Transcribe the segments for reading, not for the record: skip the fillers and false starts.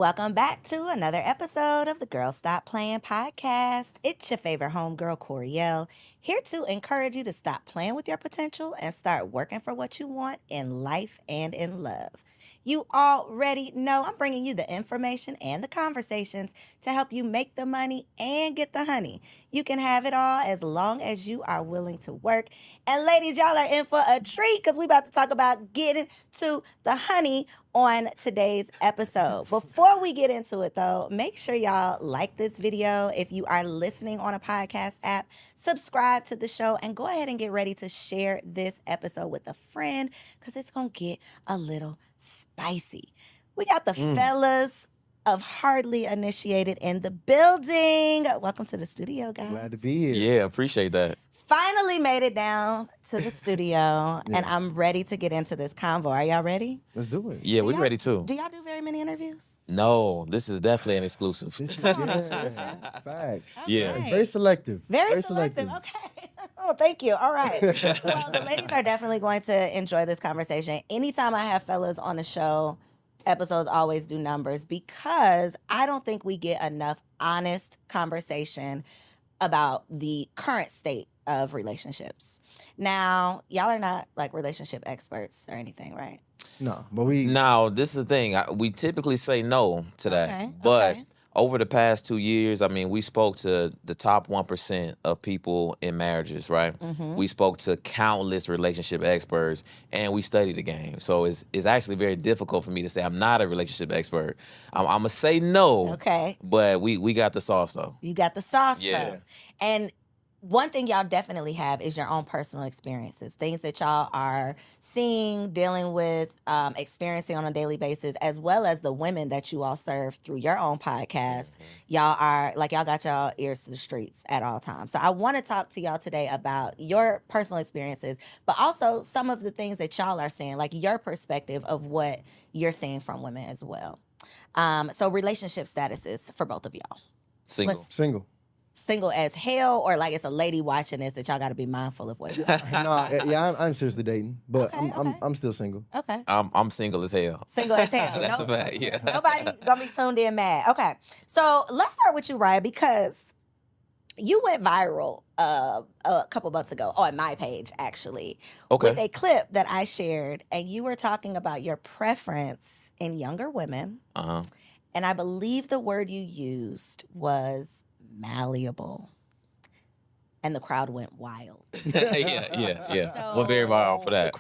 Welcome back to another episode of the Girl Stop Playin podcast. It's your favorite homegirl, Koereyelle, here to encourage you to stop playing with your potential and start working for what you want in life and in love. You already know I'm bringing you the information and the conversations to help you make the money and get the honey. You can have it all as long as you are willing to work. And ladies, y'all are in for a treat because we about to talk about getting to the honey on today's episode. Before we get into it though, make sure y'all like this video. If you are listening on a podcast app, subscribe to the show and go ahead and get ready to share this episode with a friend because it's going to get a little spicy. We got the fellas of Hardly Initiated in the building. Welcome to the studio, guys. Glad to be here. Yeah, appreciate that. Finally made it down to the studio, and I'm ready to get into this convo. Are y'all ready? Let's do it. Yeah, we're y'all- ready too. Do y'all do very many interviews? No, this is definitely an exclusive. This is facts. Yeah. Okay. Very selective. Very selective. Okay. Oh, thank you. All right. Well, the ladies are definitely going to enjoy this conversation. Anytime I have fellas on the show, episodes always do numbers because I don't think we get enough honest conversation about the current state of relationships. Now, y'all are not like relationship experts or anything, right? No, but we. Now, this is the thing. We typically say no to that. Okay, But okay. over the past 2 years, I mean, we spoke to the top 1% of people in marriages, right? Mm-hmm. We spoke to countless relationship experts, and we studied the game. So it's actually very difficult for me to say I'm not a relationship expert. I'm going to say no, Okay. but we got the sauce, though. You got the sauce, Yeah. though. And one thing y'all definitely have is your own personal experiences, things that y'all are seeing, dealing with, experiencing on a daily basis, as well as the women that you all serve through your own podcast. Y'all are like, y'all got y'all ears to the streets at all times. So I want to talk to y'all today about your personal experiences, but also some of the things that y'all are seeing, like your perspective of what you're seeing from women as well. So relationship statuses for both of y'all. Single. Let's- Single. Single as hell, or like it's a lady watching this that y'all got to be mindful of what you're saying? No, yeah, I'm seriously dating, but Okay, okay. I'm still single. Okay. I'm single as hell. Single as hell. That's No- a fact, yeah. Nobody gonna be tuned in mad. Okay. So let's start with you, Ryan, because you went viral a couple months ago on my page, actually, Okay. with a clip that I shared, and you were talking about your preference in younger women, Uh-huh. and I believe the word you used was malleable. And the crowd went wild. yeah. We're very viral for that.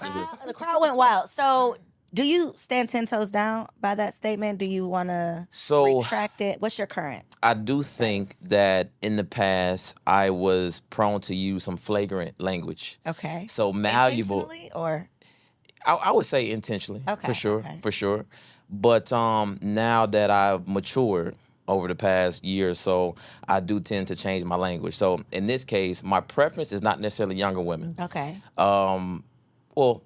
The crowd went wild. So, do you stand 10 toes down by that statement? Do you want to So retract it? What's your current? I do think that in the past I was prone to use some flagrant language. Okay. So malleable, Intentionally or I would say intentionally, Okay, for sure, okay. for sure. But now that I've matured over the past year or so, I do tend to change my language. So in this case, my preference is not necessarily younger women. okay. Well,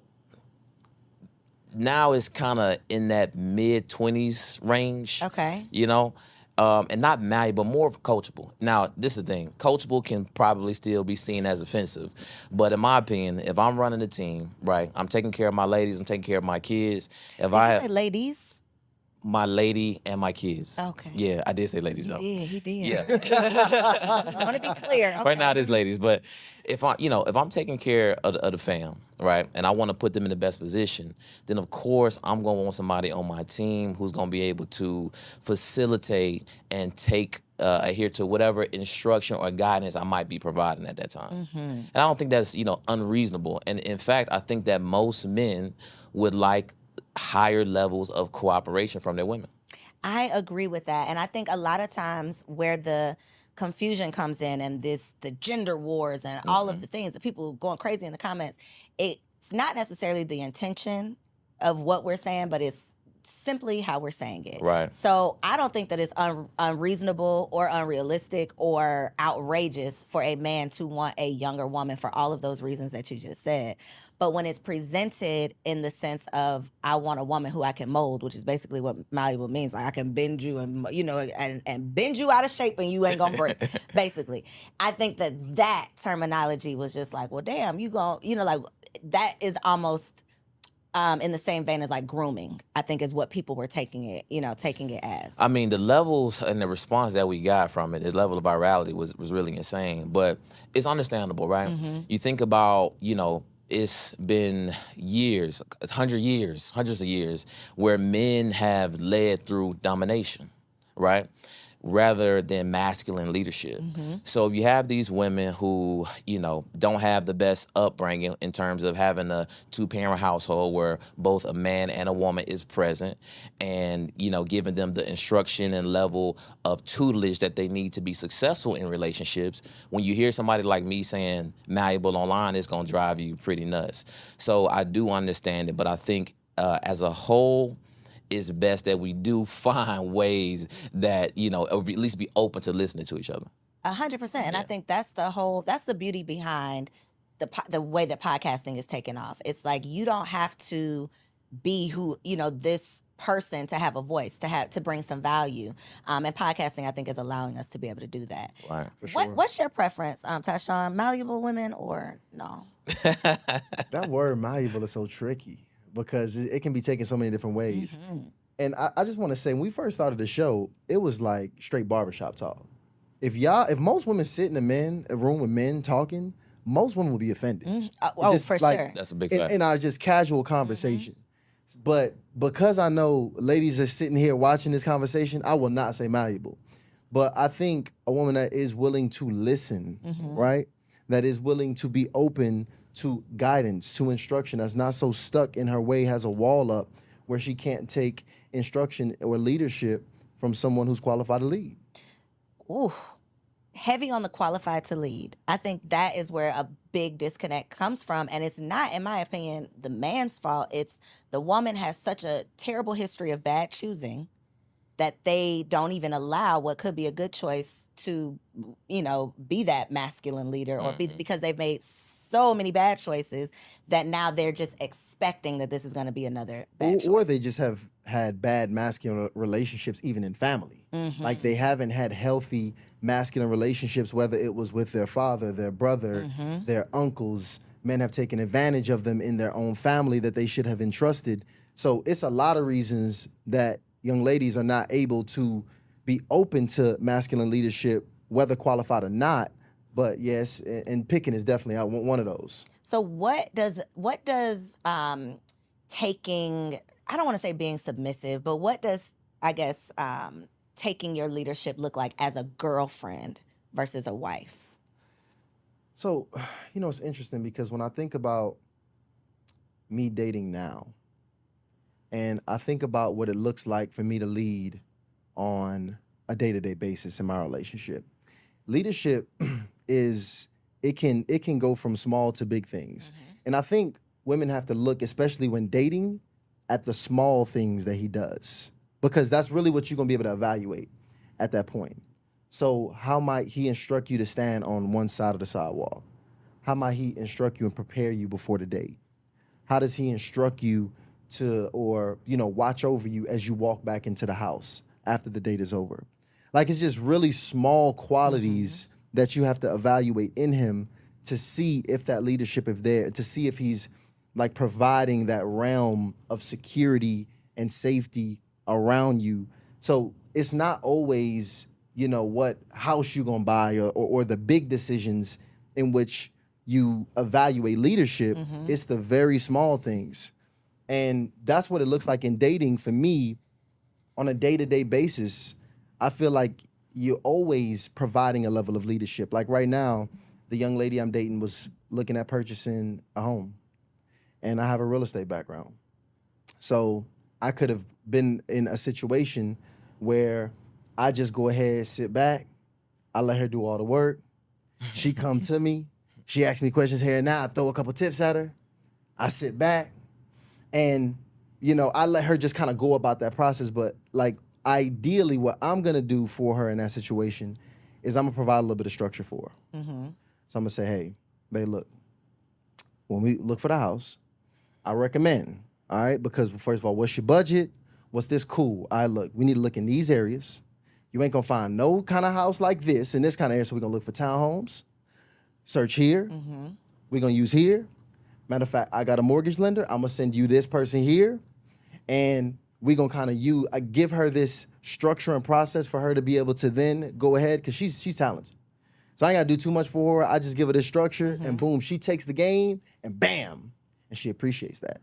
now it's kind of in that mid-20s range. Okay. You know, and not malleable, more of coachable. Now, this is the thing. Coachable can probably still be seen as offensive. But in my opinion, if I'm running a team, right, I'm taking care of my ladies, I'm taking care of my kids. If Did I you have say ladies? my lady and my kids. Okay. Yeah, I did say ladies, though. He did. Yeah. I want to be clear. Okay. Right now it is ladies, but if I'm taking care of the fam, right, and I want to put them in the best position, then of course I'm gonna want somebody on my team who's gonna be able to facilitate and adhere to whatever instruction or guidance I might be providing at that time. And I don't think that's unreasonable. And in fact, I think that most men would like higher levels of cooperation from their women. I agree with that. And I think a lot of times where the confusion comes in and the gender wars and all of the things that people going crazy in the comments, it's not necessarily the intention of what we're saying, but it's simply how we're saying it. Right. So I don't think that it's unreasonable or unrealistic or outrageous for a man to want a younger woman for all of those reasons that you just said. But when it's presented in the sense of I want a woman who I can mold, which is basically what malleable means, like I can bend you and and bend you out of shape and you ain't gonna break. Basically, I think that terminology was just like, well, damn, you gon' like that is almost in the same vein as like grooming, I think is what people were taking it as. I mean, the levels and the response that we got from it, the level of virality was really insane. But it's understandable, right? You think about, it's been years, hundreds of years, where men have led through domination, right? Rather than masculine leadership. So if you have these women who, don't have the best upbringing in terms of having a 2-parent household where both a man and a woman is present and, giving them the instruction and level of tutelage that they need to be successful in relationships, when you hear somebody like me saying malleable online, it's gonna drive you pretty nuts. So I do understand it, but I think as a whole, it's best that we do find ways that, or at least be open to listening to each other. 100%. And I think that's the beauty behind the way that podcasting is taken off. It's like you don't have to be this person to have a voice, to bring some value. And podcasting, I think, is allowing us to be able to do that. Right. For sure. What's your preference, Tashawn? Malleable women or no? That word malleable is so tricky because it can be taken so many different ways. And I just want to say, when we first started the show, it was like straight barbershop talk. If most women sit in a room with men talking, most women would be offended. For sure. That's a big fact. In our just casual conversation. But because I know ladies are sitting here watching this conversation, I will not say malleable. But I think a woman that is willing to listen, right? That is willing to be open to guidance, to instruction, that's not so stuck in her way, has a wall up where she can't take instruction or leadership from someone who's qualified to lead. Ooh, heavy on the qualified to lead. I think that is where a big disconnect comes from. And it's not, in my opinion, the man's fault. It's the woman has such a terrible history of bad choosing that they don't even allow what could be a good choice to, be that masculine leader or because they've made so many bad choices that now they're just expecting that this is going to be another bad choice. Or they just have had bad masculine relationships even in family. Like they haven't had healthy masculine relationships, whether it was with their father, their brother, their uncles. Men have taken advantage of them in their own family that they should have entrusted. So it's a lot of reasons that young ladies are not able to be open to masculine leadership, whether qualified or not. But yes, and picking is definitely one of those. So what does taking, I don't want to say being submissive, but what does, I guess, taking your leadership look like as a girlfriend versus a wife? So, it's interesting because when I think about me dating now, and I think about what it looks like for me to lead on a day-to-day basis in my relationship, leadership it can go from small to big things. And I think women have to look, especially when dating, at the small things that he does, because that's really what you're gonna be able to evaluate at that point. So how might he instruct you to stand on one side of the sidewalk? How might he instruct you and prepare you before the date? How does he instruct you to, or watch over you as you walk back into the house after the date is over? Like, it's just really small qualities that you have to evaluate in him to see if that leadership is there, to see if he's like providing that realm of security and safety around you. So it's not always, what house you're gonna buy or the big decisions in which you evaluate leadership. It's the very small things. And that's what it looks like in dating for me on a day-to-day basis. I feel like you're always providing a level of leadership. Like right now, the young lady I'm dating was looking at purchasing a home, and I have a real estate background. So I could have been in a situation where I just go ahead, sit back, I let her do all the work. She come to me, she asks me questions here and now, I throw a couple tips at her, I sit back, and I let her just kind of go about that process. But like, ideally, what I'm gonna do for her in that situation is I'm gonna provide a little bit of structure for her. So I'm gonna say, hey, babe, look, when we look for the house, I recommend, all right, because first of all, what's your budget? What's this? Cool. All right, look, we need to look in these areas. You ain't gonna find no kind of house like this in this kind of area, so we're gonna look for townhomes. Search here. We're gonna use here. Matter of fact, I got a mortgage lender. I'm gonna send you this person here, and we gonna kind of I give her this structure and process for her to be able to then go ahead because she's talented. So I ain't gotta do too much for her. I just give her this structure, and boom, she takes the game, and bam, and she appreciates that.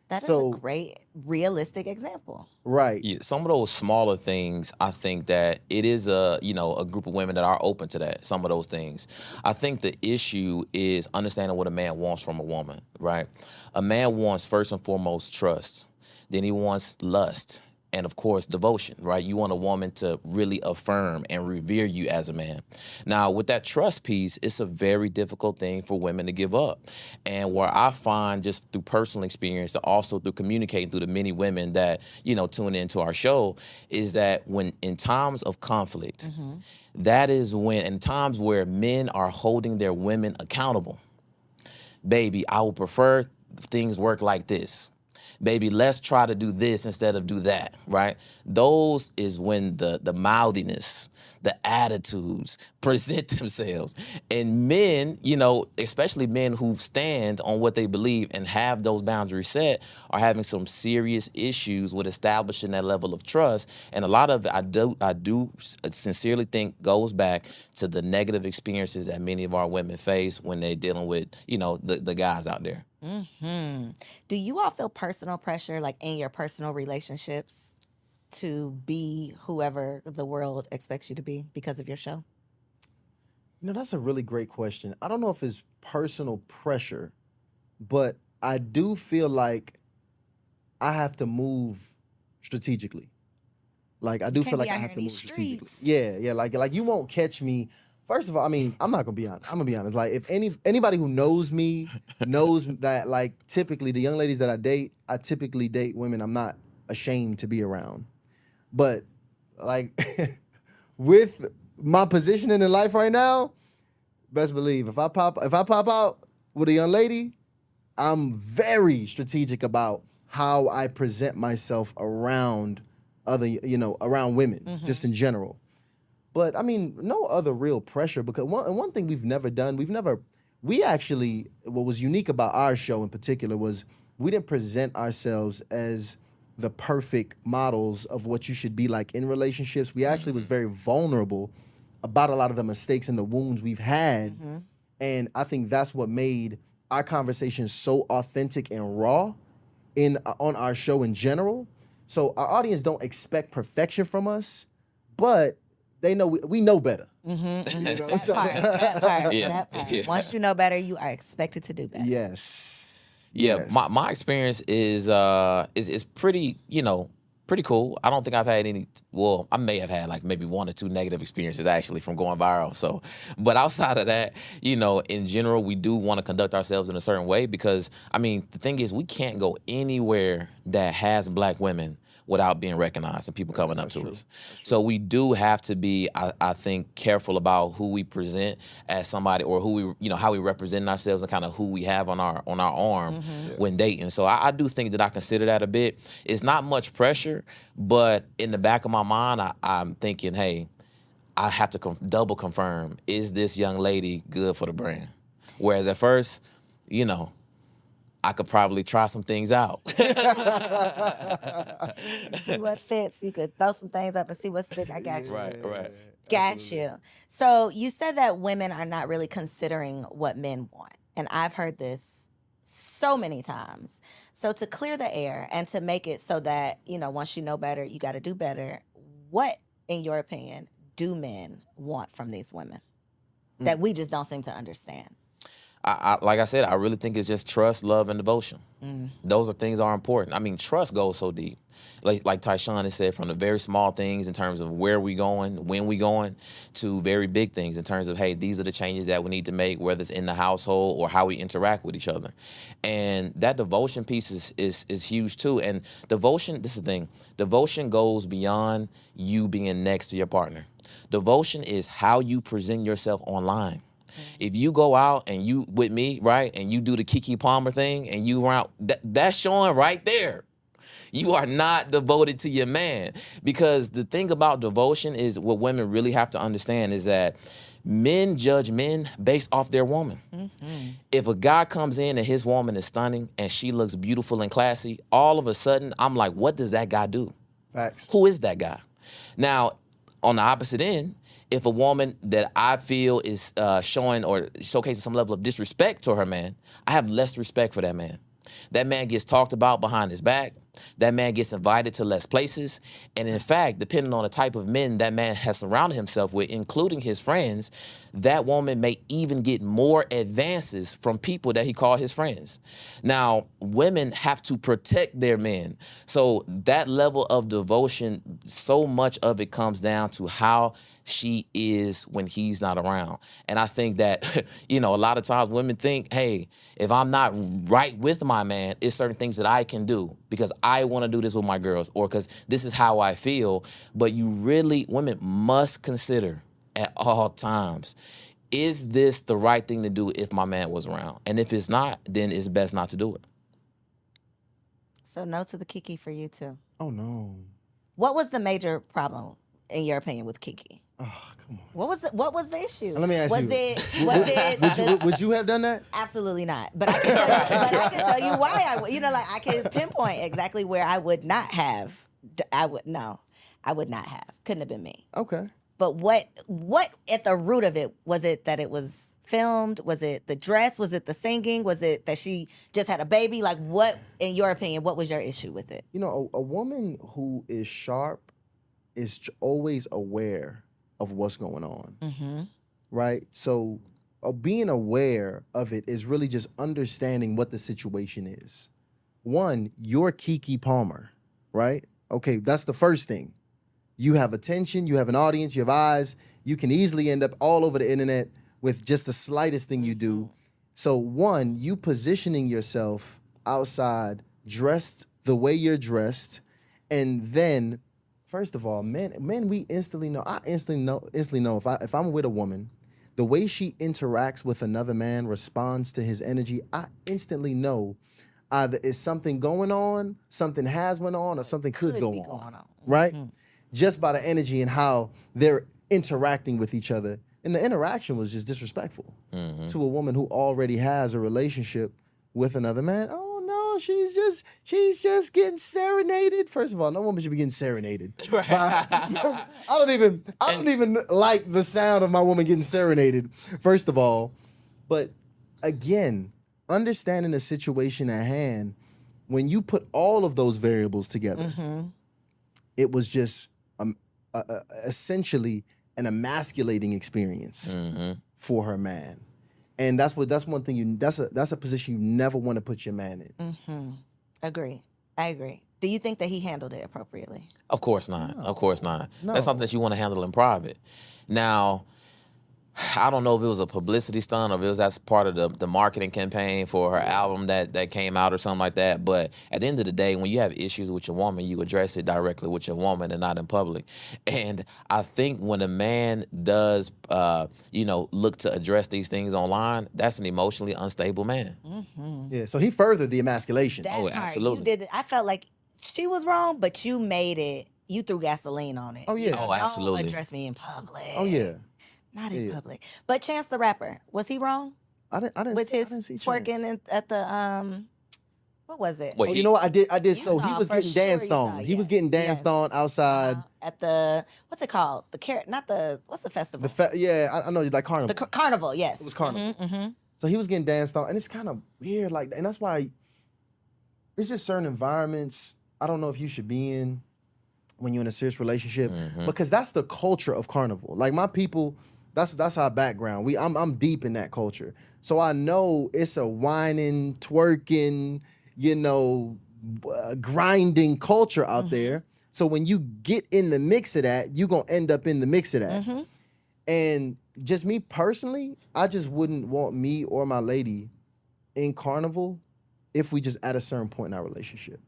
That is So a great, realistic example. right, Yeah, some of those smaller things, I think that it is a a group of women that are open to that. Some of those things, I think the issue is understanding what a man wants from a woman. Right, a man wants first and foremost trust, then he wants lust, and of course devotion. Right, you want a woman to really affirm and revere you as a man. Now, with that trust piece, it's a very difficult thing for women to give up, and where I find just through personal experience, and also through communicating through the many women that tune into our show, is that when in times of conflict, that is when in times where men are holding their women accountable. Baby, I would prefer things work like this. Baby, let's try to do this instead of do that, right? Those is when the mouthiness, the attitudes present themselves. And men, especially men who stand on what they believe and have those boundaries set, are having some serious issues with establishing that level of trust. And a lot of it, I do sincerely think goes back to the negative experiences that many of our women face when they're dealing with, the guys out there. Do you all feel personal pressure, like in your personal relationships, to be whoever the world expects you to be because of your show? that's a really great question. I don't know if it's personal pressure, but I do feel like I have to move strategically. Like I do Can't feel be like I out here have in to move these strategically. streets. Yeah. Like you won't catch me. First of all, I mean, I'm not gonna be honest. I'm gonna be honest. Like if anybody who knows me knows that like typically the young ladies that I typically date women I'm not ashamed to be around. But like with my positioning in life right now, best believe if I pop out with a young lady, I'm very strategic about how I present myself around around women, just in general. But I mean, no other real pressure because one thing we've never done, we actually, what was unique about our show in particular was we didn't present ourselves as the perfect models of what you should be like in relationships. We actually was very vulnerable about a lot of the mistakes and the wounds we've had. And I think that's what made our conversation so authentic and raw on our show in general. So our audience don't expect perfection from us, but they know we know better. That So- part, that part, Yeah. that part. Yeah. Once you know better, you are expected to do better. Yes. Yeah, Yes. my experience is pretty pretty cool. I don't think I've had any. Well, I may have had like maybe one or two negative experiences actually from going viral. So, but outside of that, in general, we do want to conduct ourselves in a certain way because I mean the thing is we can't go anywhere that has Black women without being recognized and people coming up to us. So we do have to be, I think, careful about who we present as somebody or who we, how we represent ourselves and kind of who we have on our arm when dating. So I do think that I consider that a bit. It's not much pressure, but in the back of my mind, I'm thinking, hey, I have to double confirm, is this young lady good for the brand? Whereas at first, I could probably try some things out. See what fits. You could throw some things up and see what sticks. I got you. Right. Got you. So you said that women are not really considering what men want. And I've heard this so many times. So to clear the air and to make it so that, once you know better, you got to do better. What, in your opinion, do men want from these women that we just don't seem to understand? Like I said, I really think it's just trust, love, and devotion. Those are things that are important. I mean, trust goes so deep. Like Tyshawn has said, from the very small things in terms of where we going, when we going, to very big things in terms of, hey, these are the changes that we need to make, whether it's in the household or how we interact with each other. And that devotion piece is huge too. And devotion, this is the thing, devotion goes beyond you being next to your partner. Devotion is how you present yourself online. If you go out and you with me, right, and you do the Kiki Palmer thing and you around, that's showing right there. You are not devoted to your man. Because the thing about devotion is what women really have to understand is that men judge men based off their woman. If a guy comes in and his woman is stunning and she looks beautiful and classy, all of a sudden I'm like, what does that guy do? Facts. Who is that guy? Now, on the opposite end, if a woman that I feel is showing or showcasing some level of disrespect to her man, I have less respect for that man. That man gets talked about behind his back. That man gets invited to less places. And in fact, depending on the type of men that man has surrounded himself with, including his friends, that woman may even get more advances from people that he called his friends. Now, women have to protect their men. So that level of devotion, so much of it comes down to how she is when he's not around. And I think that, a lot of times women think, hey, if I'm not right with my man, it's certain things that I can do because I want to do this with my girls or because this is how I feel. But women must consider at all times, is this the right thing to do if my man was around? And if it's not, then it's best not to do it. So no to the Kiki for you too. Oh no. What was the major problem, in your opinion, with Kiki? Oh, come on. What was the issue? And let me ask you. Was it Would you have done that? Absolutely not. But I can tell you why I would. I can pinpoint exactly where I would not have. I would not have. Couldn't have been me. Okay. But what at the root of it, was it that it was filmed? Was it the dress? Was it the singing? Was it that she just had a baby? Like, what, in your opinion, what was your issue with it? A woman who is sharp is always aware of what's going on. Mm-hmm. Right? So being aware of it is really just understanding what the situation is. One, you're Keke Palmer, right? Okay, that's the first thing. You have attention, you have an audience, you have eyes. You can easily end up all over the internet with just the slightest thing you do. So one, you positioning yourself outside, dressed the way you're dressed, and then, first of all, men, we instantly know. I instantly know if I'm with a woman, the way she interacts with another man, responds to his energy, I instantly know either is something going on, something has went on, or something could go on. Right? Mm-hmm. Just by the energy and how they're interacting with each other. And the interaction was just disrespectful to a woman who already has a relationship with another man. Oh no, she's just getting serenaded. First of all, no woman should be getting serenaded. Right. I don't even like the sound of my woman getting serenaded, first of all. But again, understanding the situation at hand, when you put all of those variables together, it was just essentially an emasculating experience for her man, and that's one thing that's a position you never want to put your man in. I agree. Do you think that he handled it appropriately? Of course not. No. Of course not. No. That's something that you want to handle in private. Now, I don't know if it was a publicity stunt or if it was as part of the marketing campaign for her album that came out or something like that. But at the end of the day, when you have issues with your woman, you address it directly with your woman and not in public. And I think when a man does, look to address these things online, that's an emotionally unstable man. Yeah. So he furthered the emasculation. That Oh, part, absolutely. You did it. I felt like she was wrong, but you made it. You threw gasoline on it. Oh, yeah. Oh, absolutely. Don't address me in public. Oh yeah. Not in public. But Chance the Rapper, was he wrong? I didn't With his see twerking at the what was it? Wait, you know what I did? You So he saw, was for getting sure danced you saw, on. He yeah. was getting danced on outside. At the, what's it called? What's the festival? I know, like Carnival. The Carnival, yes. It was Carnival. Mm-hmm. So he was getting danced on, and it's kind of weird, like, and that's why it's just certain environments I don't know if you should be in when you're in a serious relationship, because that's the culture of Carnival. Like my people, that's our background. I'm deep in that culture, so I know it's a whining, twerking, grinding culture out there. So when you get in the mix of that, you're gonna end up in the mix of that. And just me personally, I just wouldn't want me or my lady in Carnival if we just at a certain point in our relationship.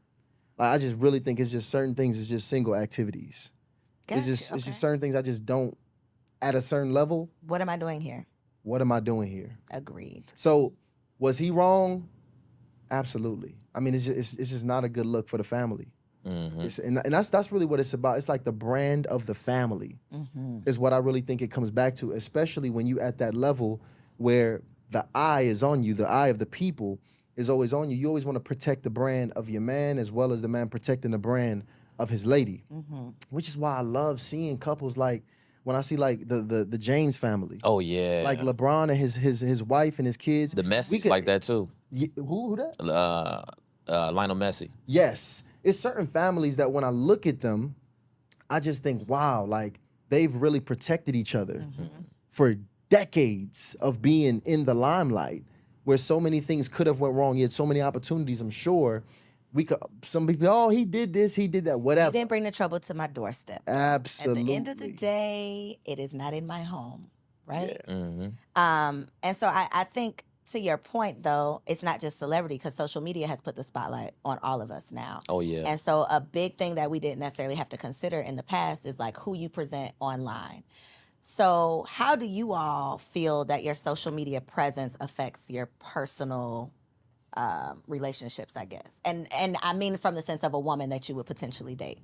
Like I just really think it's just certain things, it's just single activities. Gotcha, It's just certain things I just don't, at a certain level. What am I doing here? What am I doing here? Agreed. So was he wrong? Absolutely. I mean, it's just not a good look for the family. And that's really what it's about. It's like the brand of the family is what I really think it comes back to, especially when you at that level where the eye is on you, the eye of the people is always on you. You always want to protect the brand of your man as well as the man protecting the brand of his lady, which is why I love seeing couples like when I see like the James family. Oh yeah, like LeBron and his wife and his kids. The Messi's like that too. Who that? Lionel Messi. Yes. It's certain families that when I look at them, I just think, wow, like they've really protected each other for decades of being in the limelight, where so many things could have went wrong. He had so many opportunities. I'm sure some people, oh, he did this, he did that, whatever. He didn't bring the trouble to my doorstep. Absolutely. At the end of the day, it is not in my home, right? Yeah. And so I think, to your point, though, it's not just celebrity, because social media has put the spotlight on all of us now. Oh, yeah. And so a big thing that we didn't necessarily have to consider in the past is like who you present online. So how do you all feel that your social media presence affects your personal relationships, I guess? And I mean from the sense of a woman that you would potentially date.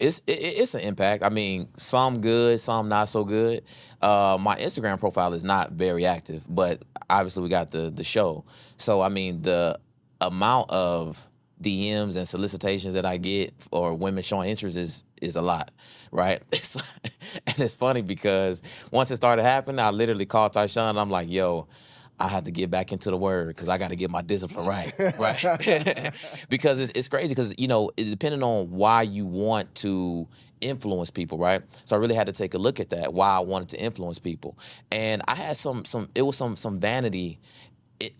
It's an impact. I mean, some good, some not so good. My Instagram profile is not very active, but obviously we got the show. So, I mean, the amount of DMs and solicitations that I get or women showing interest is a lot, right? And it's funny because once it started happening, I literally called Tyshawn and I'm like, yo, I have to get back into the word because I got to get my discipline right, right? Because it's crazy because, you know, it depending on why you want to influence people, right? So I really had to take a look at that, why I wanted to influence people. And I had some vanity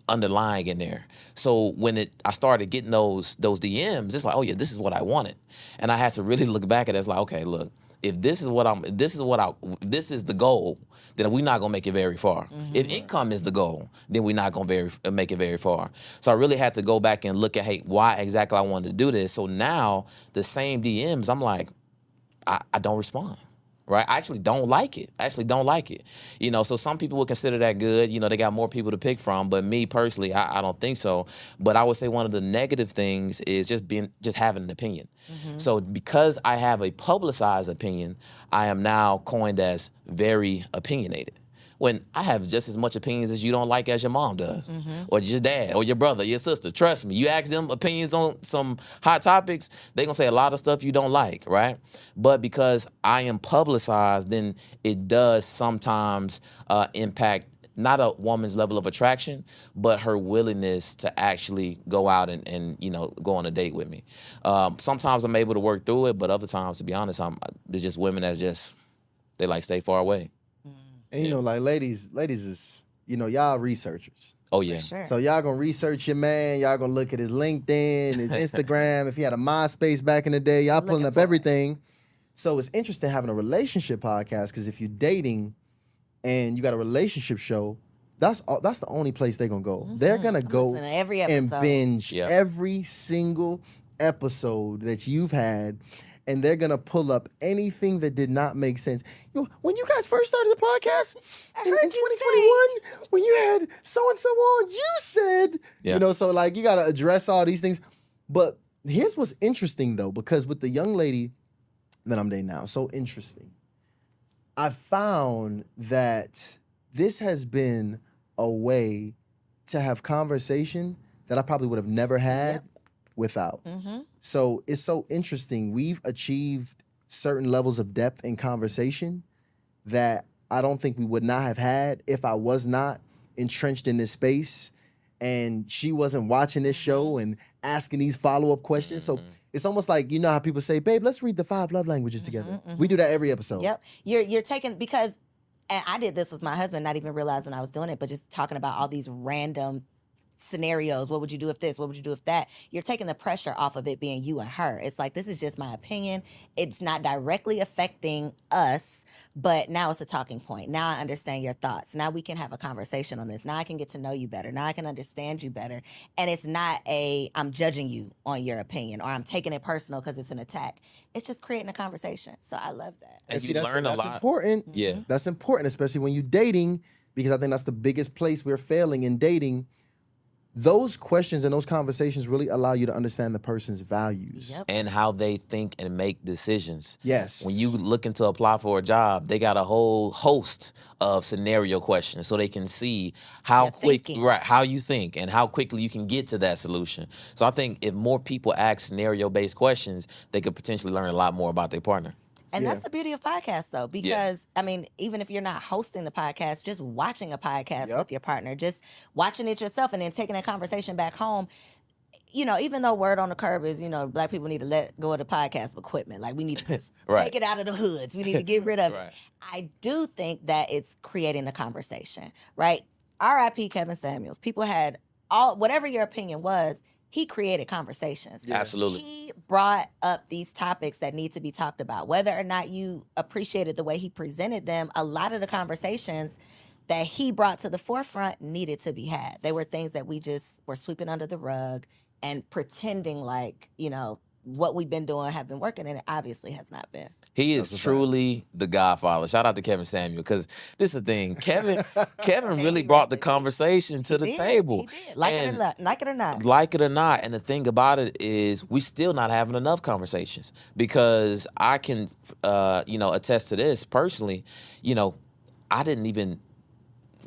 underlying in there. So when I started getting those DMs, it's like, oh yeah, this is what I wanted. And I had to really look back at it. It's like, okay, look, if this is the goal, then we're not gonna make it very far. If income is the goal, then we're not gonna make it very far. So I really had to go back and look at, hey, why exactly I wanted to do this. So now the same DMs, I'm like, I don't respond. Right? I actually don't like it. You know, so some people would consider that good. You know, they got more people to pick from. But me personally, I don't think so. But I would say one of the negative things is just having an opinion. So because I have a publicized opinion, I am now coined as very opinionated. When I have just as much opinions as you don't like as your mom does, or your dad, or your brother, your sister. Trust me, you ask them opinions on some hot topics, they're gonna say a lot of stuff you don't like, right? But because I am publicized, then it does sometimes impact not a woman's level of attraction, but her willingness to actually go out and you know, go on a date with me. Sometimes I'm able to work through it, but other times, to be honest, there's just women that they like stay far away. And, you know, like ladies is, you know, y'all researchers. Oh, yeah. For sure. So y'all gonna research your man. Y'all gonna look at his LinkedIn, his Instagram. If he had a MySpace back in the day, y'all pulling up everything. So it's interesting having a relationship podcast, because if you're dating and you got a relationship show, that's the only place they're gonna go. They're gonna go Listen to every and episode. binge Yep. every single episode that you've had. And they're gonna pull up anything that did not make sense. You know, when you guys first started the podcast in heard you 2021, when you had so and so on, you said, Yeah. you know, so like you gotta address all these things. But here's what's interesting though, because with the young lady that I'm dating now, so interesting. I found that this has been a way to have conversation that I probably would have never had without. So it's so interesting. We've achieved certain levels of depth in conversation that I don't think we would not have had if I was not entrenched in this space and she wasn't watching this show and asking these follow-up questions. So it's almost like, you know how people say, babe, let's read the 5 love languages together. We do that every episode. Yep. You're taking, because, and I did this with my husband, not even realizing I was doing it, but just talking about all these random scenarios. What would you do if this? What would you do if that? You're taking the pressure off of it being you and her. It's like, this is just my opinion. It's not directly affecting us, but now it's a talking point. Now I understand your thoughts. Now we can have a conversation on this. Now I can get to know you better. Now I can understand you better. And it's not I'm judging you on your opinion, or I'm taking it personal because it's an attack. It's just creating a conversation. So I love that. And see, you learn a that's lot. important. Yeah. That's important, especially when you're dating, because I think that's the biggest place we're failing in dating. those questions and those conversations really allow you to understand the person's values. Yep. And how they think and make decisions. Yes. When you looking to apply for a job, they got a whole host of scenario questions so they can see how Your thinking. how you think and how quickly you can get to that solution. So I think if more people ask scenario-based questions, they could potentially learn a lot more about their partner. And Yeah. that's the beauty of podcasts, though, because, I mean, even if you're not hosting the podcast, just watching a podcast Yep. with your partner, just watching it yourself and then taking a conversation back home, even though word on the curb is, Black people need to let go of the podcast equipment. Like, we need to just Right. take it out of the hoods. We need to get rid of Right. it. I do think that it's creating the conversation, right? R.I.P. Kevin Samuels. People had whatever your opinion was, he created conversations. Yeah. Absolutely. He brought up these topics that need to be talked about. Whether or not you appreciated the way he presented them, a lot of the conversations that he brought to the forefront needed to be had. They were things that we just were sweeping under the rug and pretending like, what we've been doing have been working, and it obviously has not been. He That's is a truly the Godfather. Shout out to Kevin Samuel, because this is the thing. Kevin May really he brought rest the in peace. conversation to the He did. table. He did. Like it or And not. Like it or not. like it or not, and the thing about it is we still not having enough conversations, because I can attest to this personally. I didn't even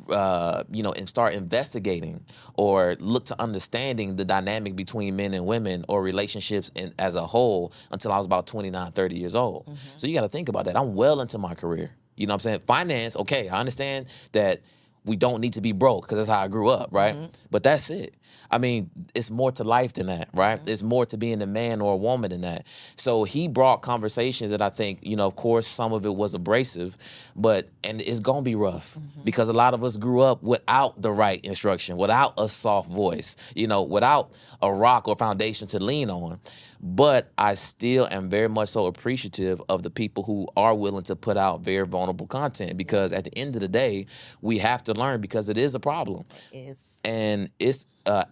and start investigating or look to understanding the dynamic between men and women or relationships as a whole until I was about 29, 30 years old. So you got to think about that. I'm well into my career. You know what I'm saying? Finance, okay, I understand that we don't need to be broke because that's how I grew up, right? But that's it. I mean, it's more to life than that, right? It's more to being a man or a woman than that. So he brought conversations that I think, of course, some of it was abrasive, and it's going to be rough because a lot of us grew up without the right instruction, without a soft voice, without a rock or foundation to lean on. But I still am very much so appreciative of the people who are willing to put out very vulnerable content, because at the end of the day, we have to learn, because it is a problem. It is. And it's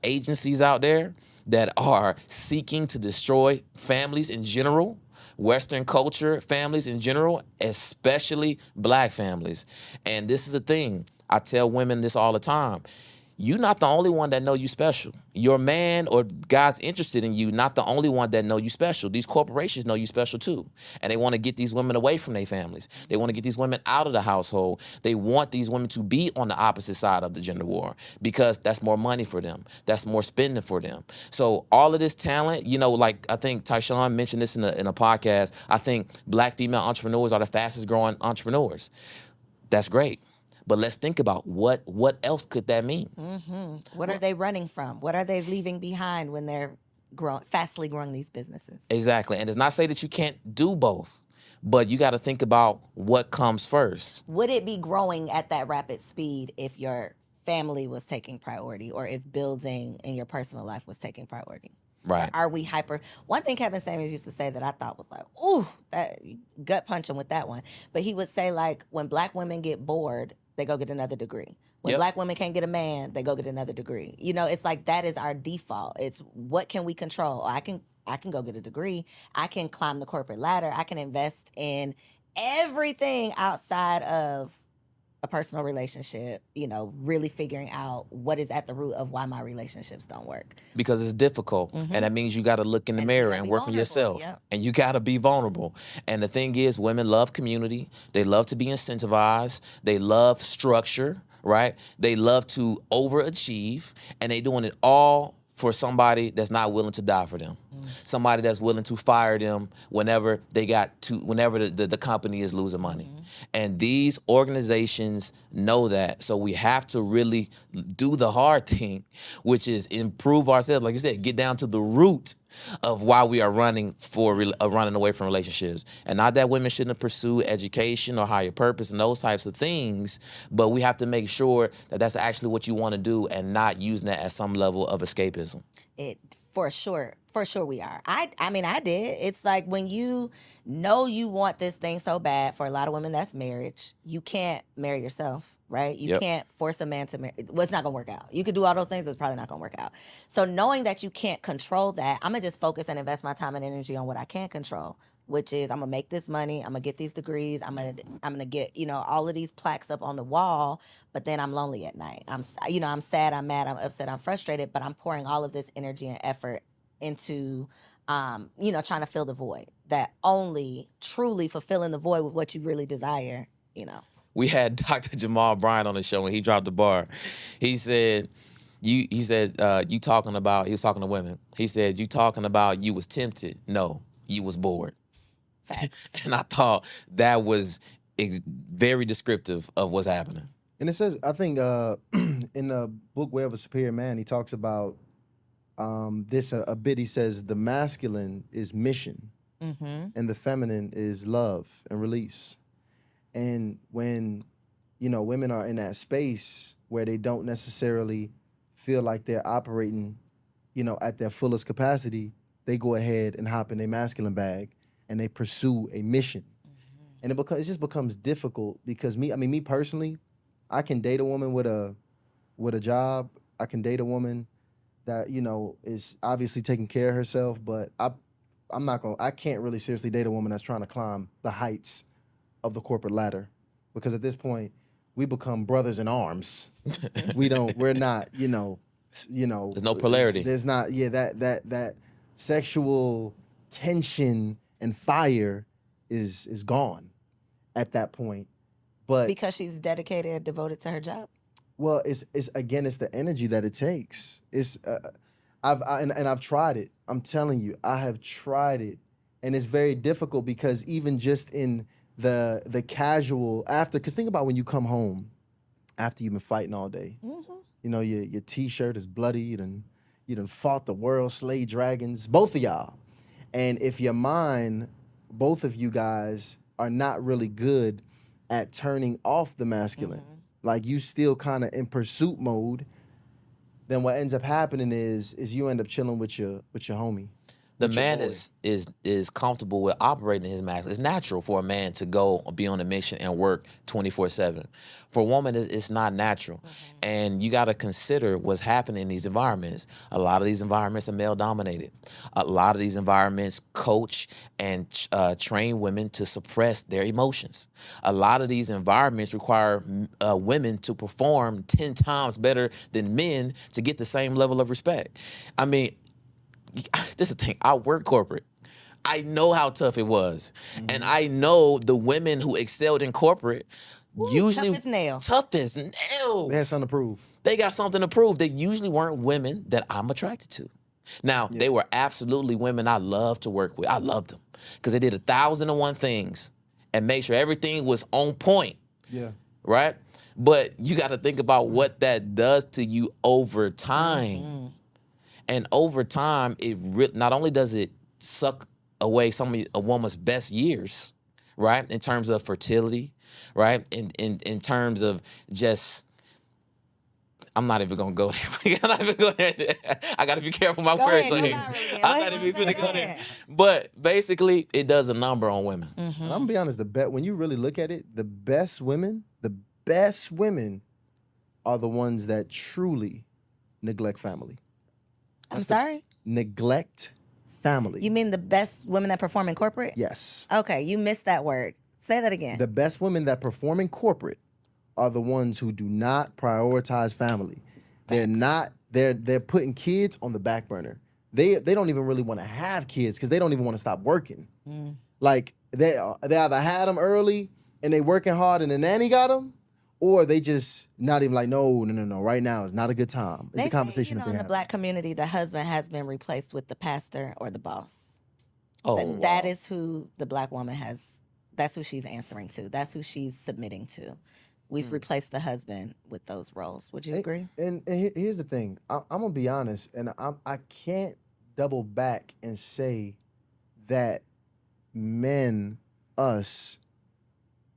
agencies out there that are seeking to destroy families in general, Western culture families in general, especially Black families. And this is the thing. I tell women this all the time. You're not the only one that know you special. Your man or guys interested in you, not the only one that know you special. These corporations know you special too. And they want to get these women away from their families. They want to get these women out of the household. They want these women to be on the opposite side of the gender war, because that's more money for them. That's more spending for them. So all of this talent, like I think Tyshawn mentioned this in a podcast, I think Black female entrepreneurs are the fastest growing entrepreneurs. That's great. But let's think about what else could that mean? What are they running from? What are they leaving behind when they're fastly growing these businesses? Exactly. And it's not say that you can't do both, but you got to think about what comes first. Would it be growing at that rapid speed if your family was taking priority, or if building in your personal life was taking priority? Right. Are we hyper? One thing Kevin Samuels used to say that I thought was like, ooh, that gut punching with that one. But he would say, like, when Black women get bored, they go get another degree. When Yep. Black women can't get a man, they go get another degree. It's like that is our default. It's what can we control? I can go get a degree. I can climb the corporate ladder. I can invest in everything outside of a personal relationship, really figuring out what is at the root of why my relationships don't work. Because it's difficult. And that means you got to look in the And you mirror gotta and be work on vulnerable, yourself. yep. And you got to be vulnerable. And the thing is, women love community. They love to be incentivized. They love structure, right? They love to overachieve. And they doing it all for somebody that's not willing to die for them. Somebody that's willing to fire them whenever the company is losing money. And these organizations know that. So we have to really do the hard thing, which is improve ourselves. Like you said, get down to the root of why we are running away from relationships. And not that women shouldn't pursue education or higher purpose and those types of things, but we have to make sure that that's actually what you want to do and not using that as some level of escapism. It for sure we are. I mean I did. It's like when you know you want this thing so bad, for a lot of women that's marriage. You can't marry yourself, right? You Yep. can't force a man to marry. Well, it's not gonna work out. You could do all those things, but it's probably not gonna work out. So knowing that you can't control that, I'm gonna just focus and invest my time and energy on what I can control. which is I'm gonna make this money, I'm gonna get these degrees, I'm gonna get, you know, all of these plaques up on the wall, but then I'm lonely at night. You know, I'm sad, I'm mad, I'm upset, I'm frustrated, but I'm pouring all of this energy and effort into you know, trying to fill the void. That only truly fulfilling the void with what you really desire, you know. We had Dr. Jamal Bryan on the show, and he dropped the bar. He said, you talking about, he was talking to women. He said, you talking about you was tempted. No, you was bored. Facts. And I thought that was very descriptive of what's happening. And it says, I think in the book Way of a Superior Man, he talks about this a bit. He says the masculine is mission, and the feminine is love and release. And when, you know, women are in that space where they don't necessarily feel like they're operating, you know, at their fullest capacity, they go ahead and hop in their masculine bag and they pursue a mission. And it just becomes difficult because me personally, I can date a woman with a job. I can date a woman that, you know, is obviously taking care of herself, but I can't really seriously date a woman that's trying to climb the heights of the corporate ladder, because at this point we become brothers in arms. We're not, you know, There's no polarity. There's not, that sexual tension and fire is gone at that point. But Because she's dedicated and devoted to her job. well, it's the energy that it takes. I've tried it. I'm telling you, I have tried it, and it's very difficult because even just in the casual after, because think about when you come home after you've been fighting all day. You know, your t-shirt is bloody. You done fought the world, slayed dragons, both of y'all. And if your mind, both of you guys, are not really good at turning off the masculine, like you still kind of in pursuit mode, then what ends up happening is you end up chilling with your homie. The with your man boy. is comfortable with operating his max. It's natural for a man to go be on a mission and work 24/7. For a woman, it's not natural. And you got to consider what's happening in these environments. A lot of these environments are male dominated. A lot of these environments coach and train women to suppress their emotions. A lot of these environments require women to perform 10 times better than men to get the same level of respect. I mean, this is the thing. I work corporate. I know how tough it was. And I know the women who excelled in corporate usually tough as nails. Tough as nails. They had something to prove. They got something to prove. They usually weren't women that I'm attracted to. Now, they were absolutely women I loved to work with. I loved them because they did 1,001 things and made sure everything was on point. Yeah. Right? But you got to think about what that does to you over time. And over time, not only does it suck away some of a woman's best years, right, in terms of fertility, right, in terms of just, I'm not even gonna go there. I'm not even going there. I gotta be careful with my Go words. ahead, on no, here. not really. I'm not even gonna go there. But basically, it does a number on women. And I'm gonna be honest, when you really look at it, the best women are the ones that truly neglect family. I'm sorry? Neglect family. You mean the best women that perform in corporate? Yes. Okay, you missed that word. Say that again. The best women that perform in corporate are the ones who do not prioritize family. They're not. They're putting kids on the back burner. They don't even really want to have kids because they don't even want to stop working. Like they either had them early and they working hard and the nanny got them, or they just not even like, no. Right now is not a good time. It's They the conversation say, that they in the have. black community, the husband has been replaced with the pastor or the boss. Oh, That is who the black woman has. That's who she's answering to. That's who she's submitting to. We've replaced the husband with those roles. Would you agree? And here's the thing. I'm gonna be honest, and I can't double back and say that men, us,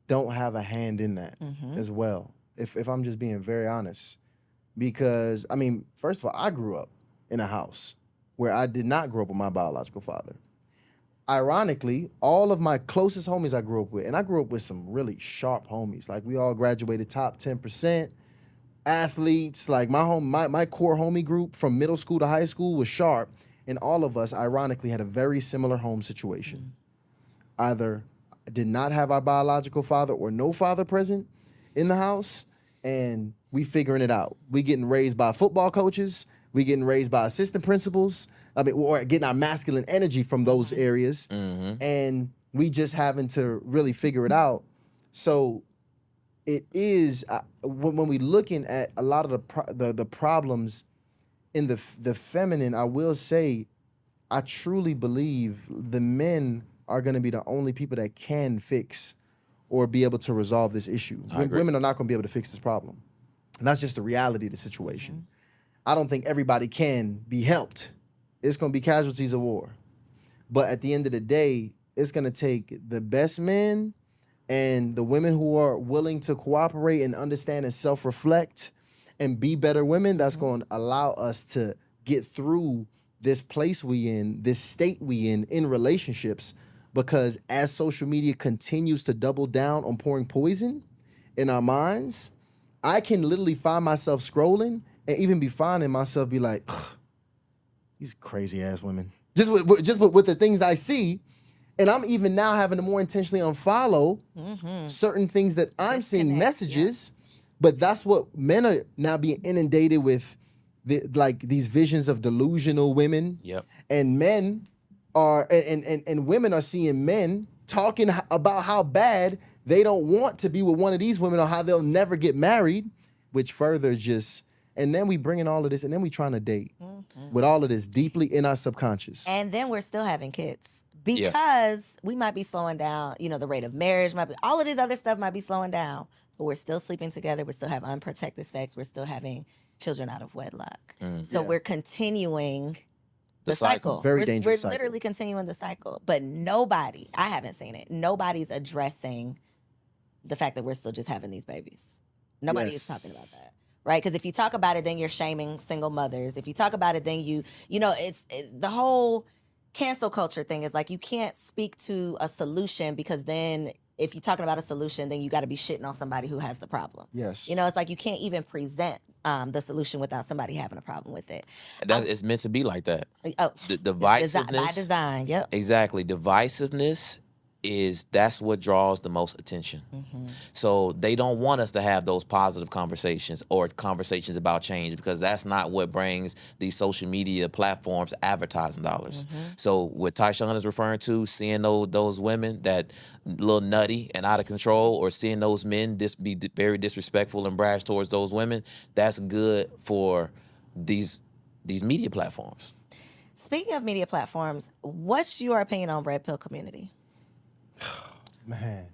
don't have a hand in that as well. If I'm just being very honest, because I mean, first of all, I grew up in a house where I did not grow up with my biological father. Ironically, all of my closest homies I grew up with, and I grew up with some really sharp homies. Like we all graduated top 10%, athletes. Like my core homie group from middle school to high school was sharp, and all of us, ironically, had a very similar home situation. either did not have our biological father or no father present in the house, and we figuring it out. We getting raised by football coaches. We getting raised by assistant principals. I mean, or getting our masculine energy from those areas, and we just having to really figure it out. So it is when we looking at a lot of the problems in the feminine. I will say, I truly believe the men are going to be the only people that can fix or be able to resolve this issue. Women are not going to be able to fix this problem. And that's just the reality of the situation. I don't think everybody can be helped. It's going to be casualties of war. But at the end of the day, it's going to take the best men and the women who are willing to cooperate and understand and self-reflect and be better women. That's going to allow us to get through this place we in, this state we in relationships. Because as social media continues to double down on pouring poison in our minds, I can literally find myself scrolling and even be finding myself be like, these crazy ass women. Just with the things I see. And I'm even now having to more intentionally unfollow certain things that I'm seeing messages. But that's what men are now being inundated with, these visions of delusional women. Yep. And men are and women are seeing men talking about how bad they don't want to be with one of these women or how they'll never get married, which further just, and then we bring in all of this and then we trying to date with all of this deeply in our subconscious. And then we're still having kids because we might be slowing down, the rate of marriage might be, all of this other stuff might be slowing down, but we're still sleeping together. We still have unprotected sex. We're still having children out of wedlock. So we're continuing the cycle. Very dangerous We're cycle. literally continuing the cycle. But nobody, I haven't seen it, nobody's addressing the fact that we're still just having these babies. Nobody is talking about that. Right? Because if you talk about it, then you're shaming single mothers. If you talk about it, then it's the whole cancel culture thing is like you can't speak to a solution because then if you're talking about a solution, then you got to be shitting on somebody who has the problem. Yes. It's like you can't even present the solution without somebody having a problem with it. It's meant to be like that. Oh, The divisiveness. by design, yep. Exactly. Divisiveness that's what draws the most attention. So they don't want us to have those positive conversations or conversations about change because that's not what brings these social media platforms advertising dollars. So what Tyshawn is referring to, seeing those women that little nutty and out of control, or seeing those men be very disrespectful and brash towards those women, that's good for these media platforms. Speaking of media platforms, what's your opinion on Red Pill community? Man.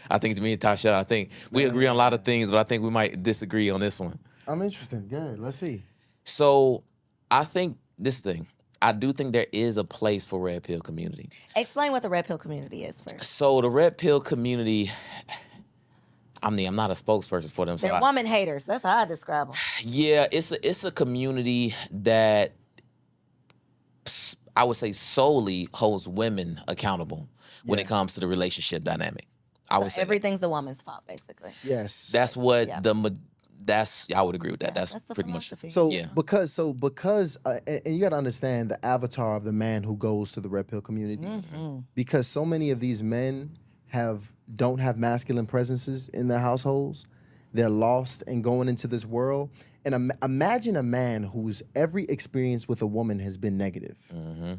I think to me and Tasha, I think we agree on a lot of things, but I think we might disagree on this one. I'm interested. Good. Let's see. So I think I do think there is a place for Red Pill community. Explain what the Red Pill community is first. So the Red Pill community, I'm not a spokesperson for them. They're woman haters. That's how I describe them. Yeah, it's a community that I would say solely holds women accountable when it comes to the relationship dynamic. I would say everything's the woman's fault, basically. Yes. that's what I would agree with that. That's the pretty much. philosophy. So Yeah. because and you got to understand the avatar of the man who goes to the Red Pill community, because so many of these men don't have masculine presences in their households. They're lost and going into this world. And imagine a man whose every experience with a woman has been negative,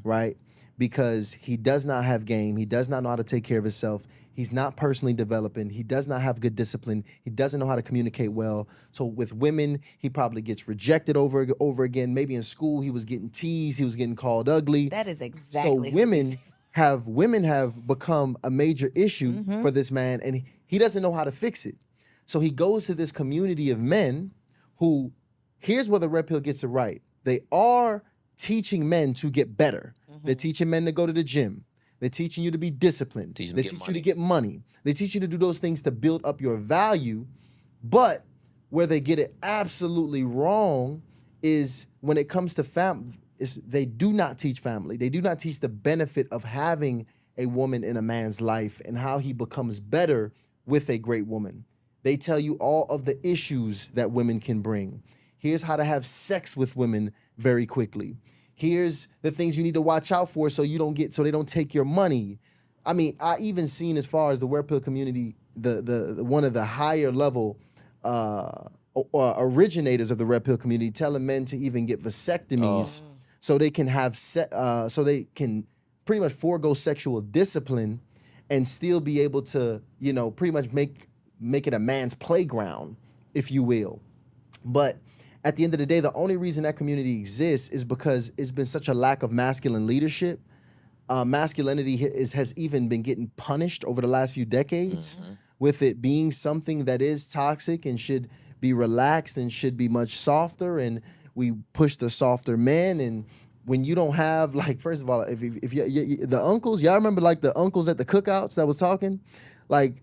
right? Because he does not have game. He does not know how to take care of himself. He's not personally developing. He does not have good discipline. He doesn't know how to communicate well. So with women, he probably gets rejected over again. Maybe in school, he was getting teased. He was getting called ugly. That is exactly. So women have become a major issue for this man, and he doesn't know how to fix it. So he goes to this community of men who, here's where the Red Pill gets it right. They are teaching men to get better. They're teaching men to go to the gym. They're teaching you to be disciplined. They teach you to get money. They teach you to do those things to build up your value. But where they get it absolutely wrong is when it comes to family. They do not teach family. They do not teach the benefit of having a woman in a man's life and how he becomes better with a great woman. They tell you all of the issues that women can bring. Here's how to have sex with women very quickly. Here's the things you need to watch out for so they don't take your money. I mean, I even seen as far as the red pill community, the one of the higher level originators of the red pill community telling men to even get vasectomies so they can have so they can pretty much forego sexual discipline and still be able to, you know, pretty much make it a man's playground, if you will. But at the end of the day, the only reason that community exists is because it's been such a lack of masculine leadership. Masculinity has even been getting punished over the last few decades, with it being something that is toxic and should be relaxed and should be much softer. And we push the softer men. And when you don't have, like, first of all, if you, the uncles, y'all remember like the uncles at the cookouts that was talking? Like,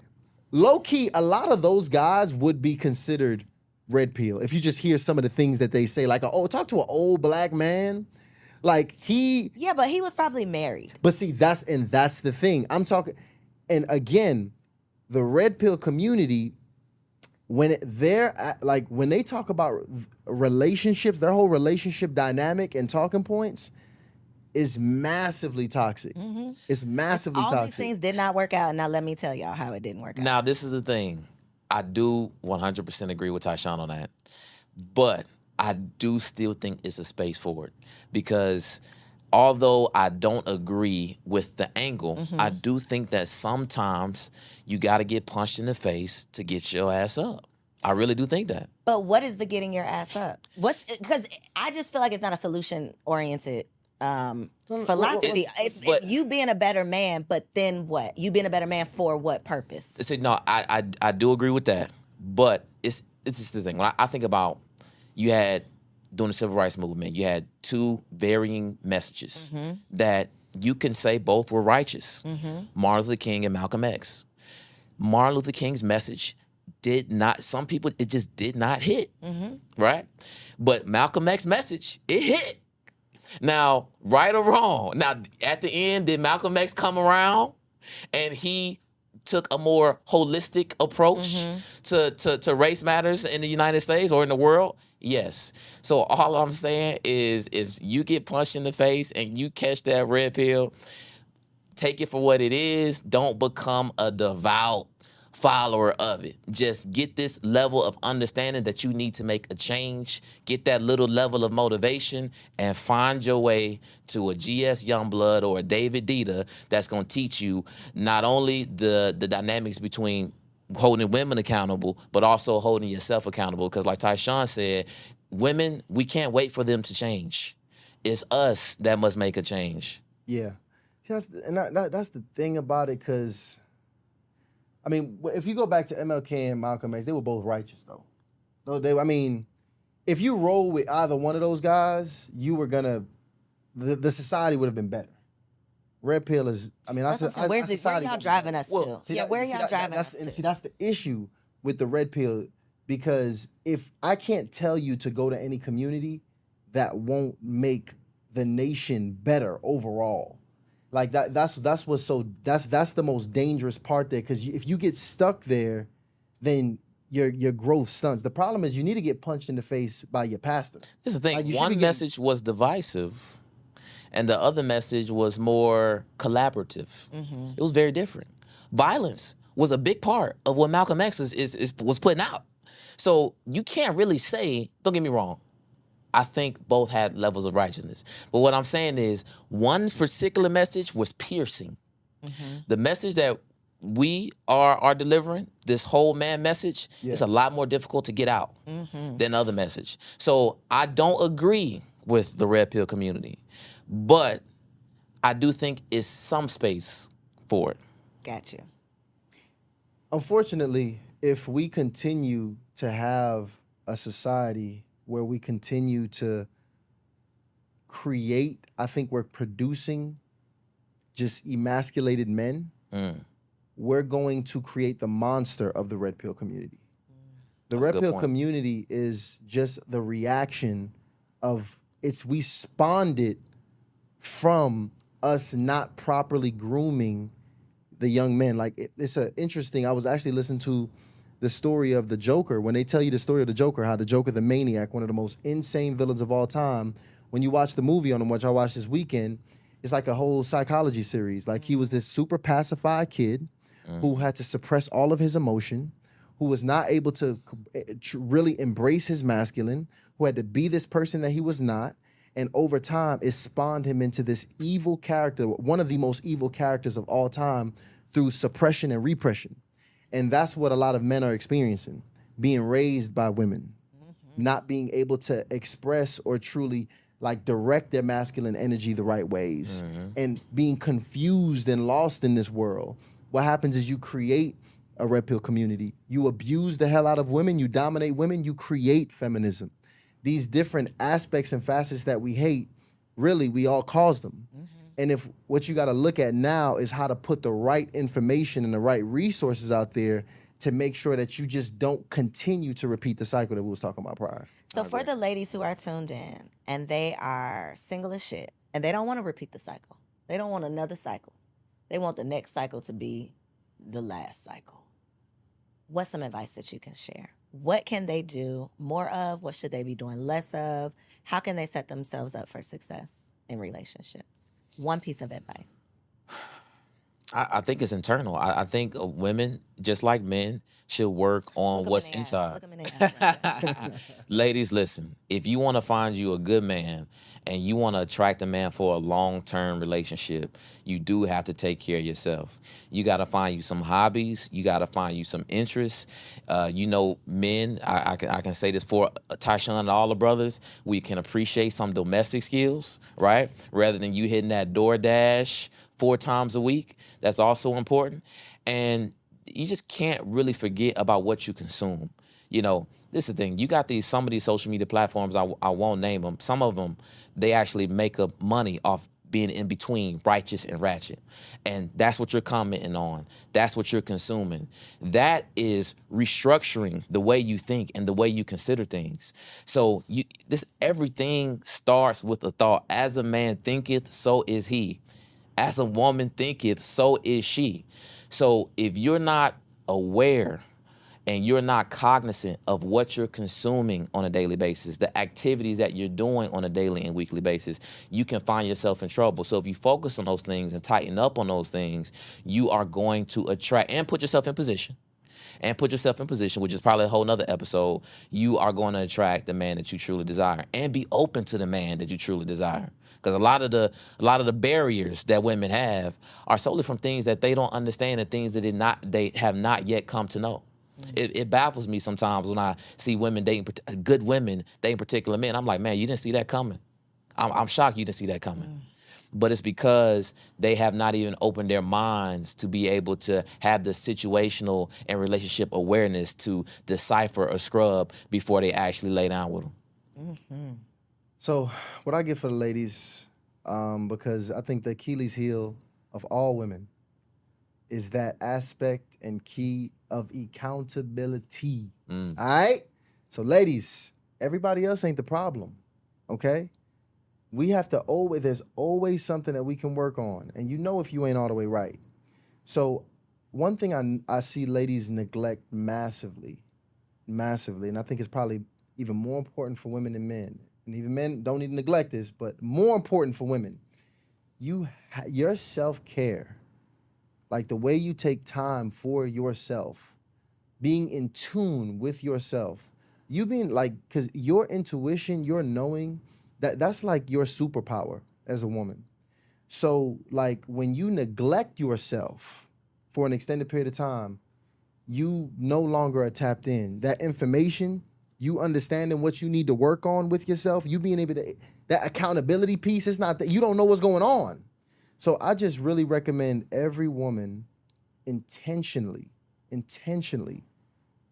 low key, a lot of those guys would be considered red pill if you just hear some of the things that they say. Like, talk to an old black man. Like, Yeah, but he was probably married. But see, that's the thing. I'm talking, and again, the red pill community, when they talk about relationships, their whole relationship dynamic and talking points is massively toxic. It's massively toxic. All these things did not work out. Now let me tell y'all how it didn't work out. Now, this is the thing. I do 100% agree with Tyshawn on that. But I do still think it's a space for it. Because although I don't agree with the angle, I do think that sometimes you got to get punched in the face to get your ass up. I really do think that. But what is the getting your ass up? Because I just feel like it's not a solution-oriented philosophy. It's you being a better man, but then what? You being a better man for what purpose? So, no, I do agree with that. But it's just the thing. When I think about, you had, during the civil rights movement, you had two varying messages that you can say both were righteous. Martin Luther King and Malcolm X. Martin Luther King's message did not, some people, it just did not hit, right? But Malcolm X's message, it hit. Now, right or wrong, now at the end, did Malcolm X come around and he took a more holistic approach to race matters in the United States or in the world? Yes. So all I'm saying is, if you get punched in the face and you catch that red pill, take it for what it is. Don't become a devout follower of it. Just get this level of understanding that you need to make a change. Get that little level of motivation and find your way to a GS Youngblood or a David Dita that's going to teach you not only the dynamics between holding women accountable, but also holding yourself accountable. Because like Tyshawn said, women, we can't wait for them to change. It's us that must make a change. Yeah. See, that's the thing about it, because, I mean, if you go back to MLK and Malcolm X, they were both righteous, though. I mean, if you roll with either one of those guys, you were gonna, the society would have been better. Red pill is, I mean, where y'all driving us to? Where y'all driving us to? See, that's the issue with the red pill, because if I can't tell you to go to any community, that won't make the nation better overall. Like that's what's so, that's the most dangerous part there, because if you get stuck there, then your growth stunts. The problem is you need to get punched in the face by your pastor. This is the thing. Like, one message was divisive, and the other message was more collaborative. It was very different. Violence was a big part of what Malcolm X was putting out. So you can't really say, don't get me wrong, I think both had levels of righteousness. But what I'm saying is, one particular message was piercing. The message that we are delivering, this whole man message, is a lot more difficult to get out than the other message. So I don't agree with the red pill community, but I do think it's some space for it. Got you. Unfortunately, if we continue to have a society where we continue to create, I think we're producing just emasculated men, we're going to create the monster of the red pill community. The red pill community is just the reaction of, we spawned it from us not properly grooming the young men. Like, it's interesting, I was actually listening to the story of the Joker. When they tell you the story of the Joker, how the Joker, the maniac, one of the most insane villains of all time, when you watch the movie on him, which I watched this weekend, It's like a whole psychology series. Like he was this super pacified kid who had to suppress all of his emotion, who was not able to really embrace his masculine, who had to be this person that he was not. And over time, it spawned him into this evil character, one of the most evil characters of all time, through suppression and repression. And that's what a lot of men are experiencing, being raised by women, not being able to express or truly like direct their masculine energy the right ways, and being confused and lost in this world. What happens is you create a red pill community. You abuse the hell out of women, you dominate women, you create feminism. These different aspects and facets that we hate, really, we all cause them. And if what you got to look at now is how to put the right information and the right resources out there to make sure that you just don't continue to repeat the cycle that we was talking about prior. So for the ladies who are tuned in and they are single as shit and they don't want to repeat the cycle, they don't want another cycle. They want the next cycle to be the last cycle. What's some advice that you can share? What can they do more of? What should they be doing less of? How can they set themselves up for success in relationships? One piece of advice. I think it's internal. I think women, just like men, should work on what's inside. Look 'em in the ass. Right? Ladies, listen. If you want to find you a good man and you want to attract a man for a long-term relationship, you do have to take care of yourself. You got to find you some hobbies. You got to find you some interests. Men, I can say this for Tyshawn and all the brothers, we can appreciate some domestic skills, right? Rather than you hitting that DoorDash 4 times a week. That's also important. And you just can't really forget about what you consume. This is the thing. You got some of these social media platforms, I won't name them. Some of them, they actually make up money off being in between righteous and ratchet. And that's what you're commenting on. That's what you're consuming. That is restructuring the way you think and the way you consider things. So everything starts with a thought. As a man thinketh, so is he. As a woman thinketh, so is she. So if you're not aware and you're not cognizant of what you're consuming on a daily basis, the activities that you're doing on a daily and weekly basis, you can find yourself in trouble. So if you focus on those things and tighten up on those things, you are going to attract and put yourself in position. Which is probably a whole nother episode. You are going to attract the man that you truly desire and be open to the man that you truly desire. Because a lot of the barriers that women have are solely from things that they don't understand and things that they have not yet come to know. It baffles me sometimes when I see good women dating particular men. I'm like, man, you didn't see that coming. I'm shocked you didn't see that coming. But it's because they have not even opened their minds to be able to have the situational and relationship awareness to decipher or scrub before they actually lay down with them. So what I get for the ladies, because I think the Achilles heel of all women is that aspect and key of accountability. All right? So ladies, everybody else ain't the problem, okay? We have to there's always something that we can work on. And if you ain't all the way right. So one thing I see ladies neglect massively, and I think it's probably even more important for women than men. And even men don't need to neglect this, but more important for women. Your self-care, like the way you take time for yourself, being in tune with yourself, you being like, because your intuition, your knowing, that's like your superpower as a woman. So like when you neglect yourself for an extended period of time, you no longer are tapped in. That information, you understanding what you need to work on with yourself, you being able to, that accountability piece, it's not that you don't know what's going on. So I just really recommend every woman intentionally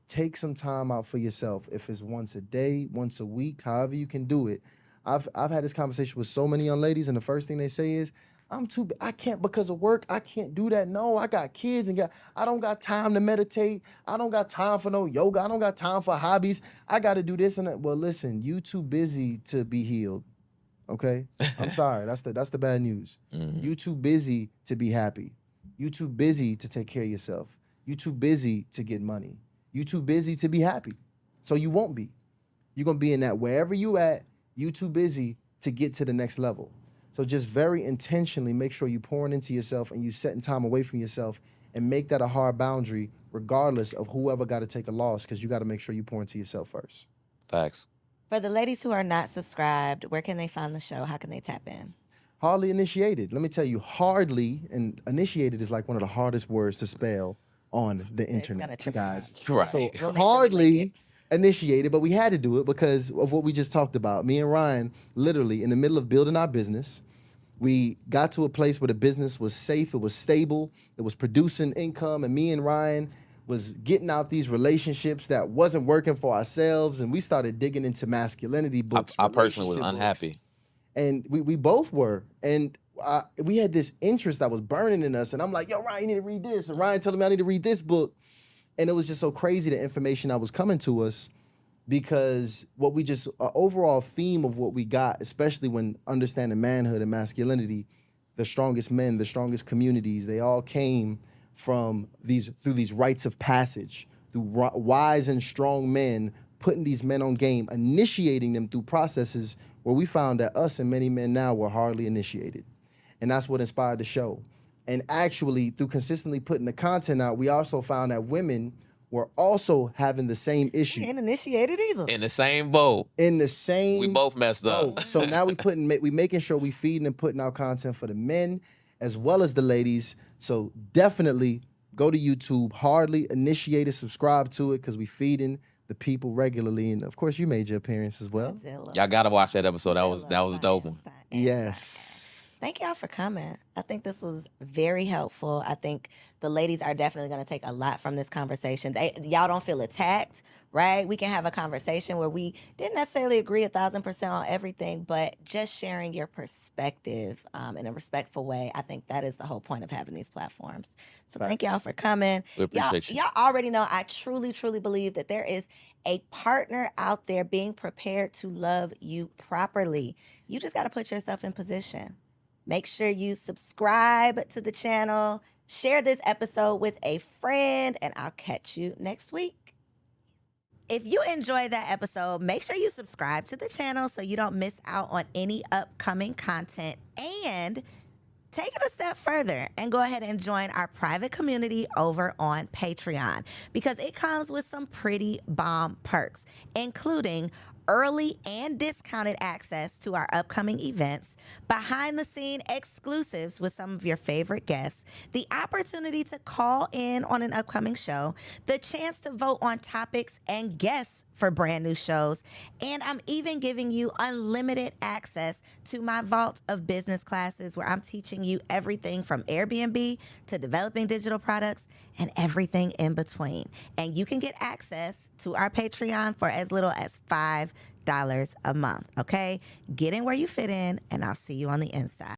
take some time out for yourself. If it's once a day, once a week, however you can do it. I've had this conversation with so many young ladies, and the first thing they say is, I can't because of work, I can't do that. No, I got kids I don't got time to meditate. I don't got time for no yoga. I don't got time for hobbies. I got to do this and that. Well, listen, you too busy to be healed. Okay? I'm sorry. That's the bad news. You too busy to be happy. You too busy to take care of yourself. You too busy to get money. You too busy to be happy. So you won't be. You're going to be in that wherever you at, you too busy to get to the next level. So just very intentionally make sure you pouring into yourself and you setting time away from yourself and make that a hard boundary regardless of whoever got to take a loss, because you got to make sure you pour into yourself first. Facts. For the ladies who are not subscribed, where can they find the show? How can they tap in? Hardly initiated. Let me tell you, hardly, and initiated is like one of the hardest words to spell on the internet, trip guys. Right. So We'll make sure we link hardly initiated, but we had to do it because of what we just talked about. Me and Ryan, literally in the middle of building our business, we got to a place where the business was safe, it was stable, it was producing income, and me and Ryan was getting out these relationships that wasn't working for ourselves, and we started digging into masculinity books. I personally was relationship books. unhappy. And we both were. And we had this interest that was burning in us. And I'm like, yo, Ryan, you need to read this. And Ryan telling me I need to read this book. And it was just so crazy, the information that was coming to us, because what we just, overall theme of what we got, especially when understanding manhood and masculinity, the strongest men, the strongest communities, they all came from through these rites of passage, through wise and strong men, putting these men on game, initiating them through processes where we found that us and many men now were hardly initiated. And that's what inspired the show. And actually, through consistently putting the content out, we also found that women were also having the same issue. You ain't initiated either. In the same boat. In the same We both messed up. boat. So now we making sure we feeding and putting out content for the men as well as the ladies. So definitely go to YouTube, hardly initiated, subscribe to it, because we feeding the people regularly. And of course, you made your appearance as well. Y'all gotta watch that episode. That was a dope one. Yes. Thank y'all for coming. I think this was very helpful. I think the ladies are definitely going to take a lot from this conversation. Y'all don't feel attacked, right? We can have a conversation where we didn't necessarily agree 1,000% on everything, but just sharing your perspective in a respectful way. I think that is the whole point of having these platforms. So thank y'all for coming. We appreciate you. Y'all already know I truly, truly believe that there is a partner out there being prepared to love you properly. You just got to put yourself in position. Make sure you subscribe to the channel, share this episode with a friend, and I'll catch you next week. If you enjoyed that episode, make sure you subscribe to the channel so you don't miss out on any upcoming content, and take it a step further and go ahead and join our private community over on Patreon, because it comes with some pretty bomb perks, including early and discounted access to our upcoming events, behind-the-scene exclusives with some of your favorite guests, the opportunity to call in on an upcoming show, the chance to vote on topics and guests for brand new shows, and I'm even giving you unlimited access to my vault of business classes where I'm teaching you everything from Airbnb to developing digital products and everything in between. And you can get access to our Patreon for as little as $5 a month, okay? Get in where you fit in, and I'll see you on the inside.